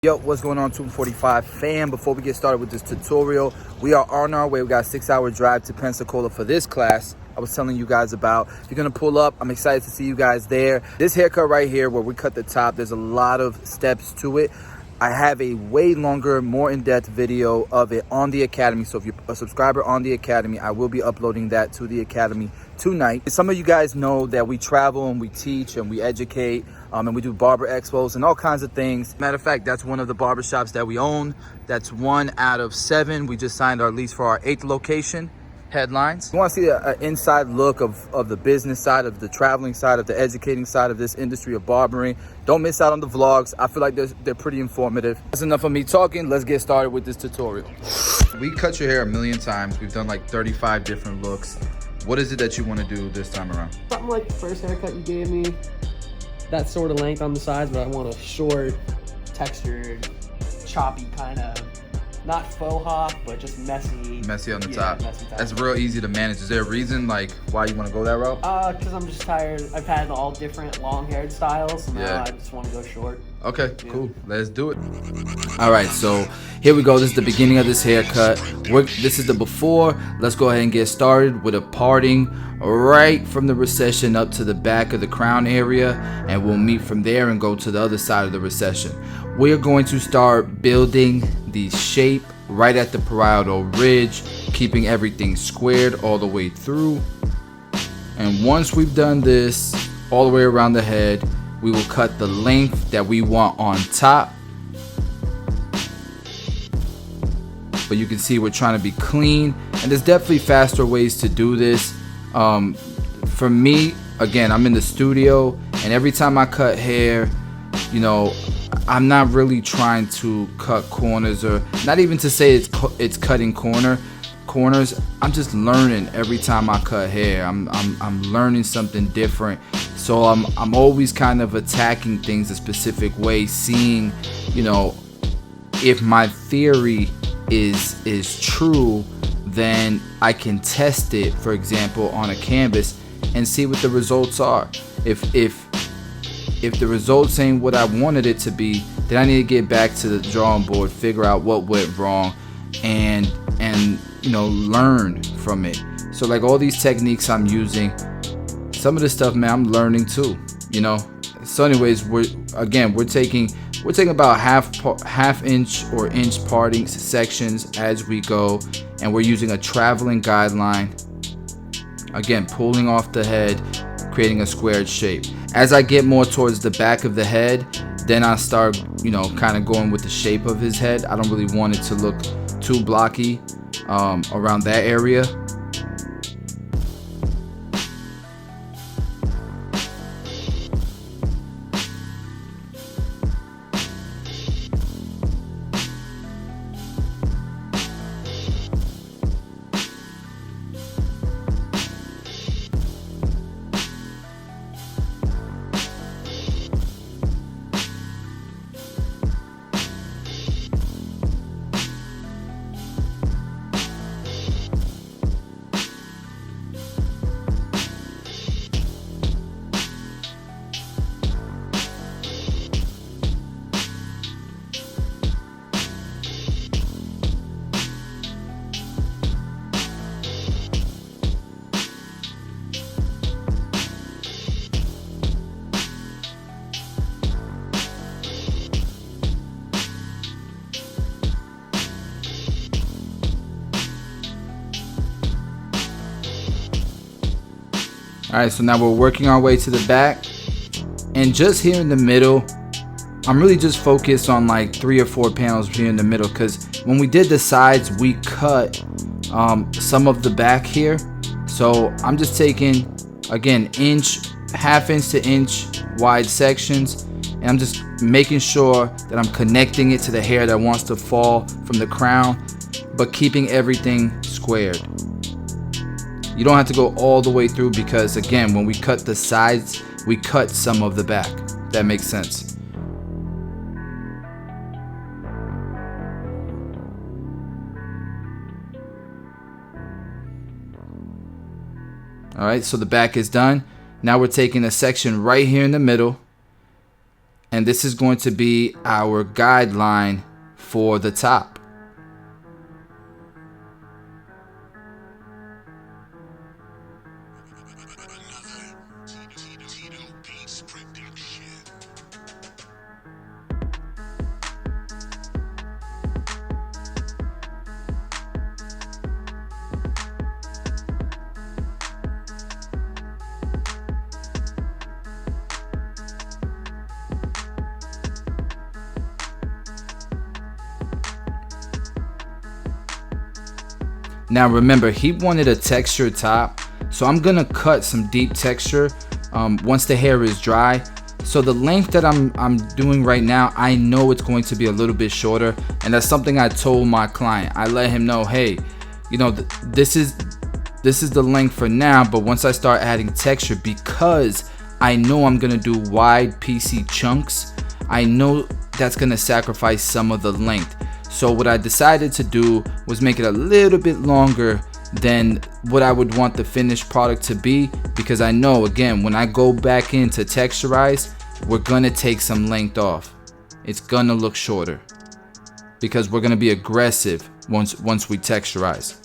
Yo, what's going on, 245 fam? Before we get started with this tutorial, we are on our way. We got a 6-hour drive to Pensacola for this class I was telling you guys about. If you're gonna pull up, I'm excited to see you guys there. This haircut right here, where we cut the top, there's a lot of steps to it. I have a way longer, more in-depth video of it on the Academy. So if you're a subscriber on the Academy, I will be uploading that to the Academy tonight. Some of you guys know that we travel and we teach and we educate, and we do barber expos and all kinds of things. Matter of fact, that's one of the barber shops that we own. That's 1 out of 7. We just signed our lease for our 8th location. Headlines. You want to see an inside look of the business side, of the traveling side, of the educating side of this industry of barbering. Don't miss out on the vlogs. I feel like they're pretty informative. That's enough of me talking. Let's get started with this tutorial. We cut your hair a million times. We've done like 35 different looks. What is it that you want to do this time around? Something like the first haircut you gave me. That sort of length on the sides, but I want a short, textured, choppy kind of, not faux hawk, but just messy. Messy on the top. Messy top. That's real easy to manage. Is there a reason like why you want to go that route? Because I'm just tired. I've had all different long-haired styles, so now I just want to go short. Okay, cool. Let's do it. All right, so here we go. This is the beginning of this haircut. This is the before. Let's go ahead and get started with a parting right from the recession up to the back of the crown area, and we'll meet from there and go to the other side of the recession. We're going to start building the shape right at the parietal ridge, keeping everything squared all the way through. And once we've done this all the way around the head, we will cut the length that we want on top. But you can see we're trying to be clean, and there's definitely faster ways to do this. For me, again, I'm in the studio, and every time I cut hair, you know, I'm not really trying to cut corners, or not even to say it's cutting corners. I'm just learning every time I cut hair. I'm learning something different. So I'm always kind of attacking things a specific way, seeing, you know, if my theory is true, then I can test it, for example, on a canvas and see what the results are. If the results ain't what I wanted it to be, then I need to get back to the drawing board, figure out what went wrong, and you know, learn from it. So like all these techniques I'm using, some of this stuff, man, I'm learning too, you know. So anyways, we're taking about half inch or inch parting sections as we go, and we're using a traveling guideline, again pulling off the head, creating a squared shape. As I get more towards the back of the head, then I start, you know, kind of going with the shape of his head. I don't really want it to look too blocky around that area. Alright, so now we're working our way to the back, and just here in the middle, I'm really just focused on like 3 or 4 panels here in the middle, because when we did the sides, we cut some of the back here. So I'm just taking, again, half inch to inch wide sections, and I'm just making sure that I'm connecting it to the hair that wants to fall from the crown, but keeping everything squared. You don't have to go all the way through, because again, when we cut the sides, we cut some of the back. That makes sense. All right, so the back is done. Now we're taking a section right here in the middle, And this is going to be our guideline for the top. Now remember, he wanted a textured top, so I'm gonna cut some deep texture once the hair is dry. So the length that I'm doing right now, I know it's going to be a little bit shorter, and that's something I told my client. I let him know, hey, you know, this is the length for now, but once I start adding texture, because I know I'm gonna do wide PC chunks, I know that's gonna sacrifice some of the length. So what I decided to do was make it a little bit longer than what I would want the finished product to be, because I know, again, when I go back in to texturize, we're gonna take some length off. It's gonna look shorter because we're gonna be aggressive once we texturize.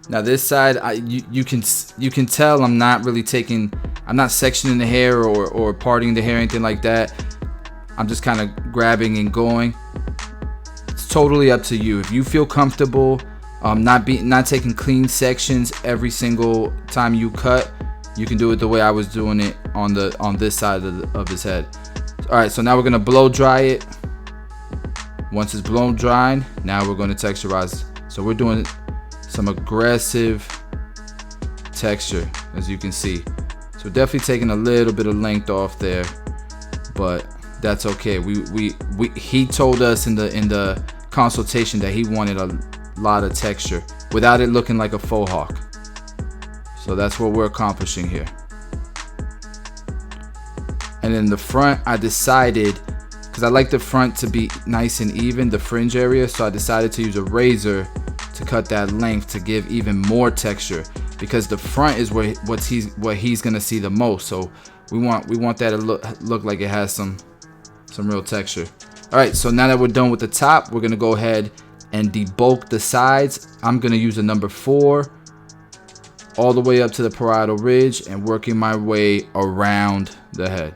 Now this side, you can tell I'm not really I'm not sectioning the hair or parting the hair, anything like that. I'm just kind of grabbing and going. It's totally up to you. If you feel comfortable not taking clean sections every single time you cut, you can do it the way I was doing it on this side of his head. All right, so now we're gonna blow dry it. Once it's blown dry, now we're going to texturize. So we're doing some aggressive texture, as you can see. So definitely taking a little bit of length off there, but that's okay. He told us in the consultation that he wanted a lot of texture without it looking like a faux hawk. So that's what we're accomplishing here. And in the front, I decided, because I like the front to be nice and even, the fringe area, so I decided to use a razor to cut that length to give even more texture, because the front is what he's gonna see the most. So we want that to look like it has some real texture. All right, so now that we're done with the top, we're gonna go ahead and debulk the sides. I'm gonna use a number 4 all the way up to the parietal ridge and working my way around the head.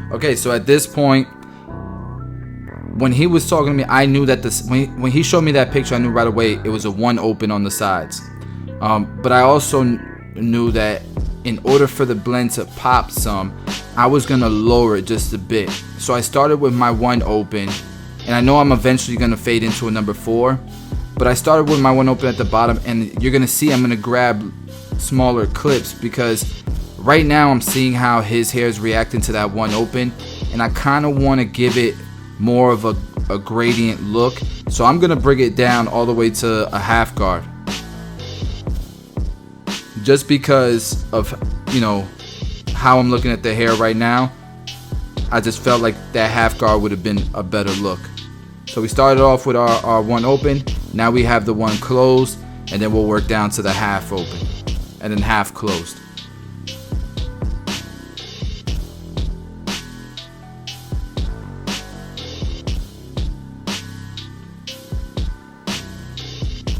Okay, so at this point, when he was talking to me, I knew that when he showed me that picture, I knew right away it was a 1 open on the sides. But I also knew that in order for the blend to pop some, I was gonna lower it just a bit. So I started with my 1 open, and I know I'm eventually gonna fade into a number 4, but I started with my 1 open at the bottom, and you're gonna see I'm gonna grab smaller clips, because right now I'm seeing how his hair is reacting to that 1 open, and I kind of want to give it more of a gradient look. So I'm gonna bring it down all the way to a half guard, just because of, you know, how I'm looking at the hair right now. I just felt like that half guard would have been a better look. So we started off with our 1 open. Now we have the 1 closed, and then we'll work down to the half open and then half closed.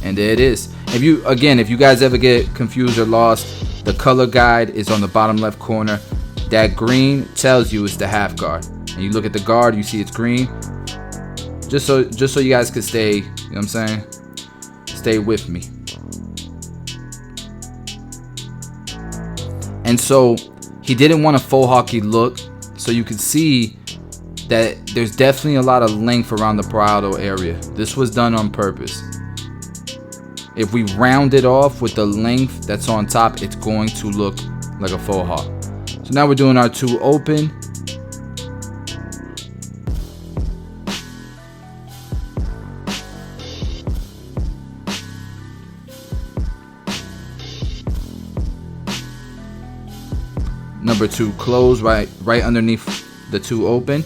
And there it is. If you guys ever get confused or lost, the color guide is on the bottom left corner. That green tells you it's the half guard, and you look at the guard, you see it's green. Just so you guys can stay, you know what I'm saying? Stay with me. And so he didn't want a faux hawky look. So you can see that there's definitely a lot of length around the parietal area. This was done on purpose. If we round it off with the length that's on top, it's going to look like a faux hawk. So now we're doing our 2 open. Number 2 close right underneath the 2 open.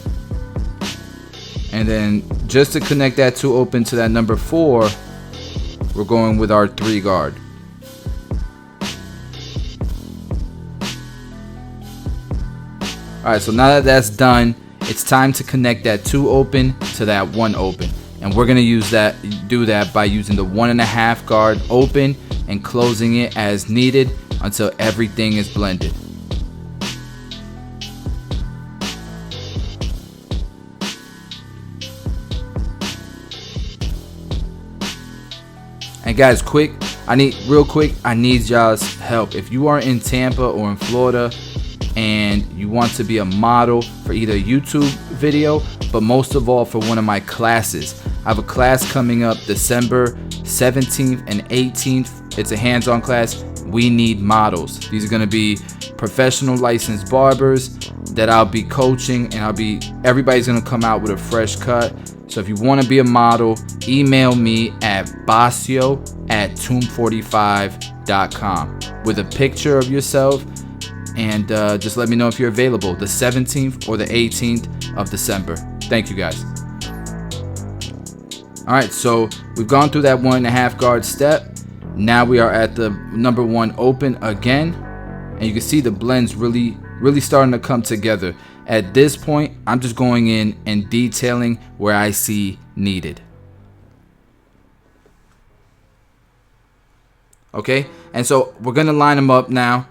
And then just to connect that 2 open to that number 4, we're going with our 3 guard. Alright, so now that that's done, it's time to connect that 2 open to that 1 open. And we're gonna do that by using the 1.5 guard open and closing it as needed until everything is blended. And guys, I need y'all's help. If you are in Tampa or in Florida and you want to be a model for either a YouTube video, but most of all for one of my classes. I have a class coming up December 17th and 18th. It's a hands-on class. We need models. These are going to be professional licensed barbers that I'll be coaching, and everybody's going to come out with a fresh cut. So if you want to be a model, email me at bossio@tomb45.com with a picture of yourself, and just let me know if you're available the 17th or the 18th of December. Thank you guys. Alright, so we've gone through that 1.5 guard step. Now we are at the number 1 open again, and you can see the blends really starting to come together. At this point, I'm just going in and detailing where I see needed. Okay, and so we're gonna line them up now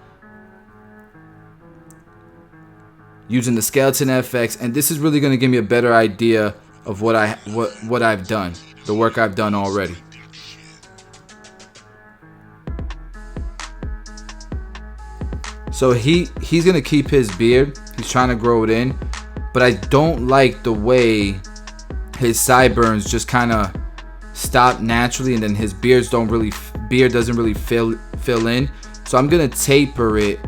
using the Skeleton FX, and this is really gonna give me a better idea of what I've done, the work I've done already. So he's gonna keep his beard. He's trying to grow it in, but I don't like the way his sideburns just kind of stop naturally, and then his beard doesn't really fill in. So I'm gonna taper it,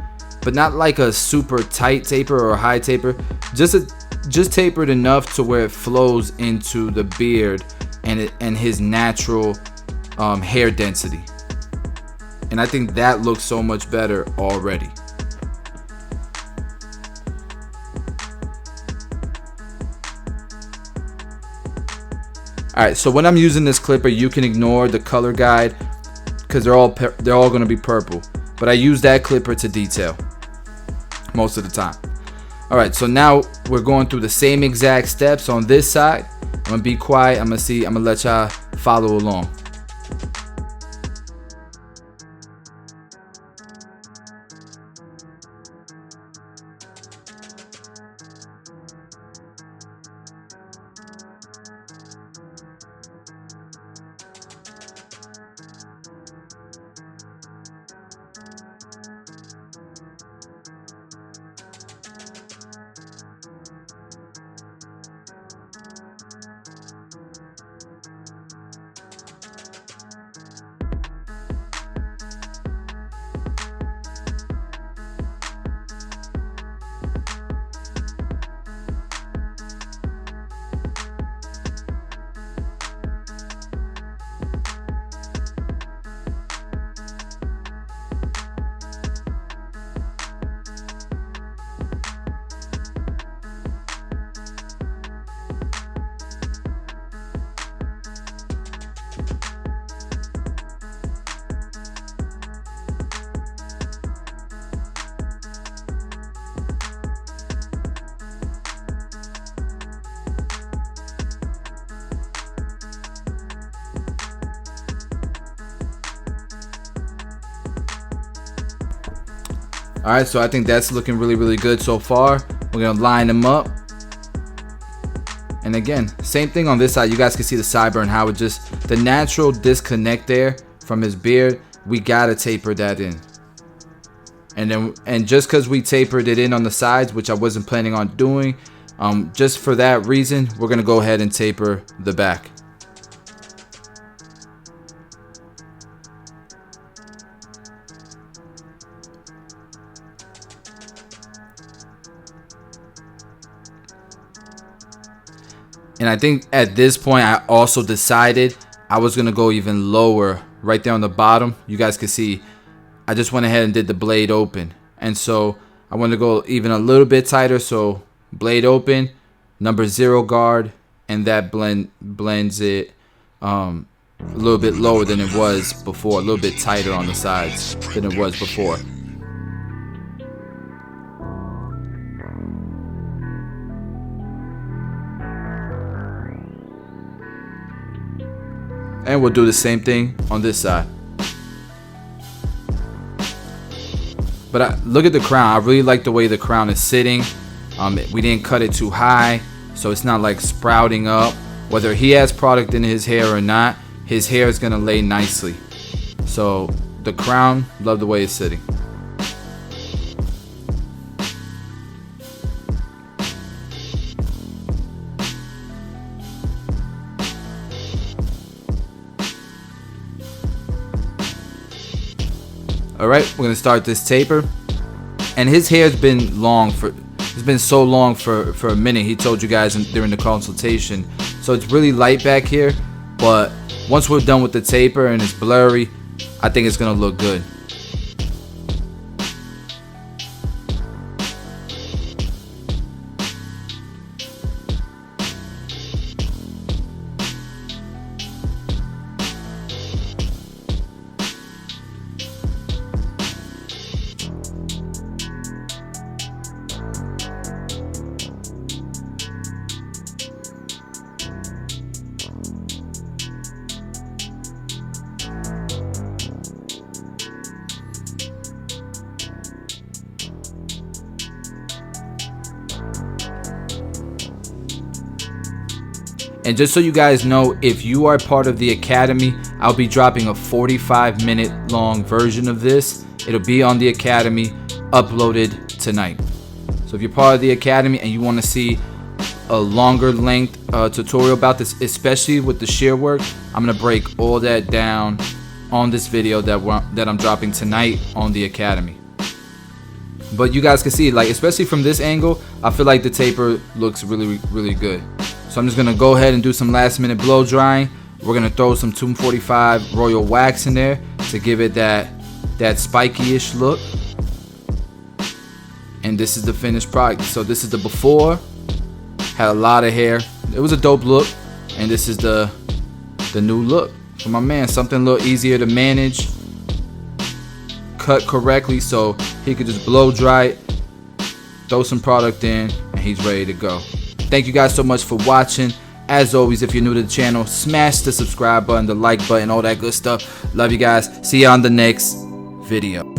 but not like a super tight taper or a high taper. Just tapered enough to where it flows into the beard and his natural hair density. And I think that looks so much better already. Alright, so when I'm using this clipper, you can ignore the color guide because they're all going to be purple. But I use that clipper to detail most of the time. Alright, so now we're going through the same exact steps on this side. I'm going to be quiet. I'm going to let y'all follow along. Alright, so I think that's looking really good so far. We're going to line them up. And again, same thing on this side. You guys can see the sideburn, how it just, the natural disconnect there from his beard. We got to taper that in. And just because we tapered it in on the sides, which I wasn't planning on doing, just for that reason, we're gonna go ahead and taper the back. And I think at this point I also decided I was gonna go even lower right there on the bottom. You guys can see I just went ahead and did the blade open, and so I want to go even a little bit tighter. So blade open, number 0 guard, and that blends it a little bit lower than it was before, a little bit tighter on the sides than it was before. And we'll do the same thing on this side. But look at the crown. I really like the way the crown is sitting. We didn't cut it too high, so it's not like sprouting up. Whether he has product in his hair or not, his hair is gonna lay nicely. So the crown, love the way it's sitting. Alright, we're gonna start this taper. And his hair's been long for so long for a minute. He told you guys during the consultation. So it's really light back here, but once we're done with the taper and it's blurry, I think it's gonna look good. And just so you guys know, if you are part of the Academy, I'll be dropping a 45-minute long version of this. It'll be on the Academy, uploaded tonight. So if you're part of the Academy and you want to see a longer length tutorial about this, especially with the shear work, I'm going to break all that down on this video that I'm dropping tonight on the Academy. But you guys can see, like, especially from this angle, I feel like the taper looks really, really good. So I'm just gonna go ahead and do some last minute blow drying. We're gonna throw some 245 Royal Wax in there to give it that spiky-ish look. And this is the finished product. So this is the before. Had a lot of hair. It was a dope look. And this is the new look for my man. Something a little easier to manage, cut correctly, so he could just blow dry it, throw some product in, and he's ready to go. Thank you guys so much for watching. As always, if you're new to the channel, smash the subscribe button, the like button, all that good stuff. Love you guys. See you on the next video.